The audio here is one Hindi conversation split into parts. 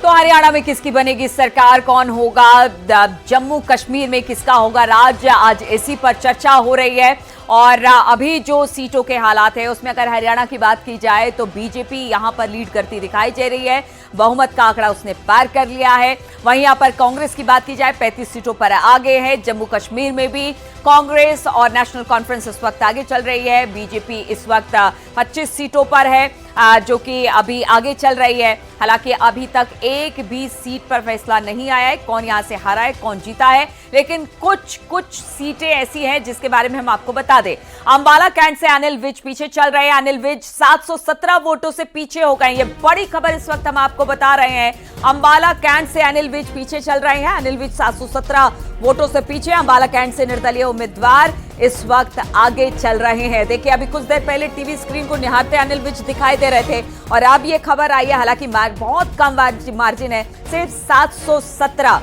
तो हरियाणा में किसकी बनेगी सरकार, कौन होगा, जम्मू कश्मीर में किसका होगा राज, आज इसी पर चर्चा हो रही है। और अभी जो सीटों के हालात है उसमें अगर हरियाणा की बात की जाए तो बीजेपी यहां पर लीड करती दिखाई दे रही है, बहुमत का आंकड़ा उसने पार कर लिया है। वहीं यहां पर कांग्रेस की बात की जाए 35 सीटों पर आगे है। जम्मू कश्मीर में भी कांग्रेस और नेशनल कॉन्फ्रेंस इस वक्त आगे चल रही है। बीजेपी इस वक्त 25 सीटों पर है, जो कि अभी आगे चल रही है। हालांकि अभी तक एक भी सीट पर फैसला नहीं आया है कौन यहां से हारा है, कौन जीता है, लेकिन कुछ सीटें ऐसी हैं जिसके बारे में हम आपको बता दें। अंबाला कैंट से अनिल विज पीछे चल रहे हैं। अनिल विज 717 वोटों से पीछे हो गए। ये बड़ी खबर इस वक्त हम आपको बता रहे हैं। अंबाला कैंट से अनिल विज पीछे चल रहे हैं। अनिल विज 717 वोटों से पीछे। अंबाला कैंट से निर्दलीय उम्मीदवार इस वक्त आगे चल रहे हैं। देखिए, अभी कुछ देर पहले टीवी स्क्रीन को निहारते अनिल विज दिखाई दे रहे थे और अब ये खबर आई है, हालांकि बहुत कम मार्जिन है, सिर्फ 717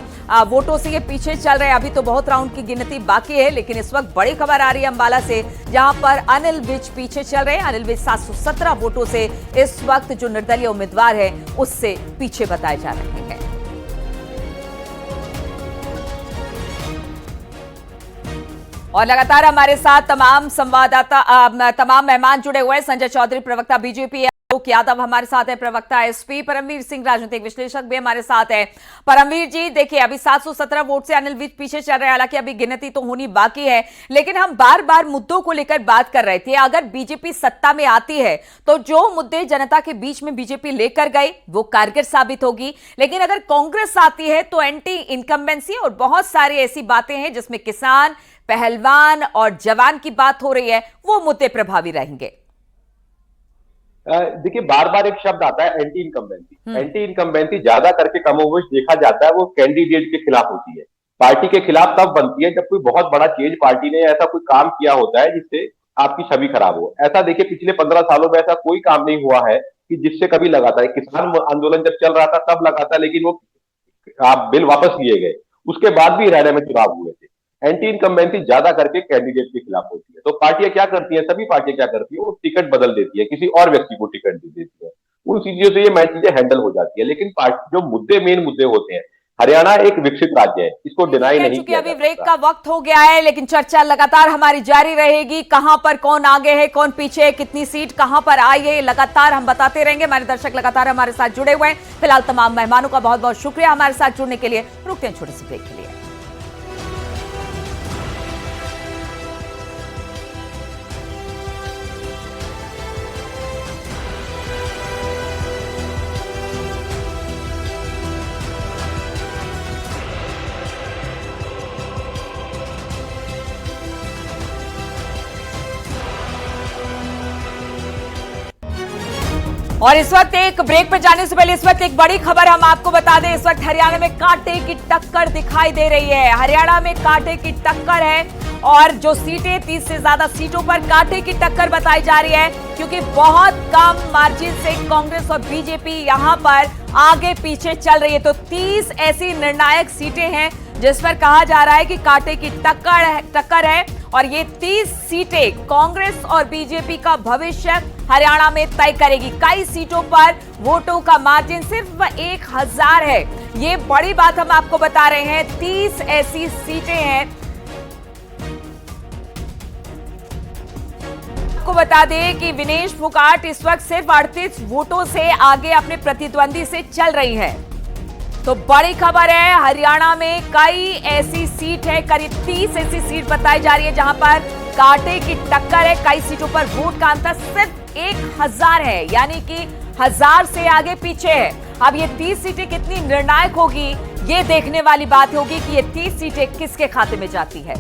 वोटों से ये पीछे चल रहे हैं। अभी तो बहुत राउंड की गिनती बाकी है, लेकिन इस वक्त बड़ी खबर आ रही है अंबाला से, जहां पर अनिल विज पीछे चल रहे हैं। अनिल विज 717 वोटों से इस वक्त जो निर्दलीय उम्मीदवार है उससे पीछे बताए जा रहे हैं। और लगातार हमारे साथ तमाम संवाददाता, तमाम मेहमान जुड़े हुए हैं। संजय चौधरी प्रवक्ता बीजेपी, अशोक यादव हमारे साथ है, प्रवक्ता एसपी, परमवीर सिंह राजनीतिक विश्लेषक भी हमारे साथ है। परमवीर जी, देखिए अभी 717 वोट से अनिल विज पीछे चल रहे हैं, हालांकि अभी गिनती तो होनी बाकी है, लेकिन हम बार बार मुद्दों को लेकर बात कर रहे थे। अगर बीजेपी सत्ता में आती है तो जो मुद्दे जनता के बीच में बीजेपी लेकर गई वो कारगर साबित होगी, लेकिन अगर कांग्रेस आती है तो एंटी इनकम्बेंसी और बहुत सारी ऐसी बातें हैं जिसमें किसान, पहलवान और जवान की बात हो रही है, वो मुद्दे प्रभावी रहेंगे। देखिए, बार बार एक शब्द आता है एंटी इनकम्बेंसी। एंटी इनकम्बेंसी ज्यादा करके कमोबेश देखा जाता है वो कैंडिडेट के खिलाफ होती है, पार्टी के खिलाफ तब बनती है जब कोई बहुत बड़ा चेंज पार्टी ने ऐसा कोई काम किया होता है जिससे आपकी छवि खराब हो। ऐसा देखिए, पिछले 15 सालों में ऐसा कोई काम नहीं हुआ है कि जिससे कभी लगातार किसान आंदोलन जब चल रहा था तब लगा था, लेकिन वो बिल वापस लिए गए, उसके बाद भी हरियाणा में चुनाव हुए थे। एंटी इनकम्बेंसी ज्यादा करके कैंडिडेट के खिलाफ होती है। तो पार्टियां क्या करती हैं, सभी पार्टियां क्या करती है, वो टिकट बदल देती है, किसी और व्यक्ति को टिकट दे देती है। उन चीजों से ये चीजें हैंडल हो जाती है, लेकिन पार्टी जो मेन मुद्दे होते हैं, हरियाणा एक विकसित राज्य है, इसको डिनाई नहीं चूंकि किया अभी ब्रेक का वक्त हो गया है, लेकिन चर्चा लगातार हमारी जारी रहेगी। कहां पर कौन आगे है, कौन पीछे है, कितनी सीट कहां पर आई है, लगातार हम बताते रहेंगे। हमारे दर्शक लगातार हमारे साथ जुड़े हुए हैं। फिलहाल तमाम मेहमानों का बहुत बहुत शुक्रिया हमारे साथ जुड़ने के लिए। रुकते हैं छोटे से ब्रेक के लिए। और इस वक्त एक ब्रेक पर जाने से पहले इस वक्त एक बड़ी खबर हम आपको बता दें। इस वक्त हरियाणा में कांटे की टक्कर दिखाई दे रही है। हरियाणा में कांटे की टक्कर है और जो सीटें 30 से ज्यादा सीटों पर कांटे की टक्कर बताई जा रही है, क्योंकि बहुत कम मार्जिन से कांग्रेस और बीजेपी यहां पर आगे पीछे चल रही है। तो 30 ऐसी निर्णायक सीटें हैं जिस पर कहा जा रहा है कि कांटे की टक्कर है और ये 30 सीटें कांग्रेस और बीजेपी का भविष्य हरियाणा में तय करेगी। कई सीटों पर वोटों का मार्जिन सिर्फ 1000 है। ये बड़ी बात हम आपको बता रहे हैं। 30 ऐसी सीटें हैं। आपको बता दें कि विनेश फोगाट इस वक्त सिर्फ 38 वोटों से आगे अपने प्रतिद्वंदी से चल रही है। तो बड़ी खबर है, हरियाणा में कई ऐसी सीट है, करीब 30 ऐसी सीट बताई जा रही है जहां पर कांटे की टक्कर है। कई सीटों पर वोट का अंतर सिर्फ 1000 है, यानी कि 1000 से आगे पीछे है। अब ये 30 सीटें कितनी निर्णायक होगी, ये देखने वाली बात होगी कि ये 30 सीटें किसके खाते में जाती है।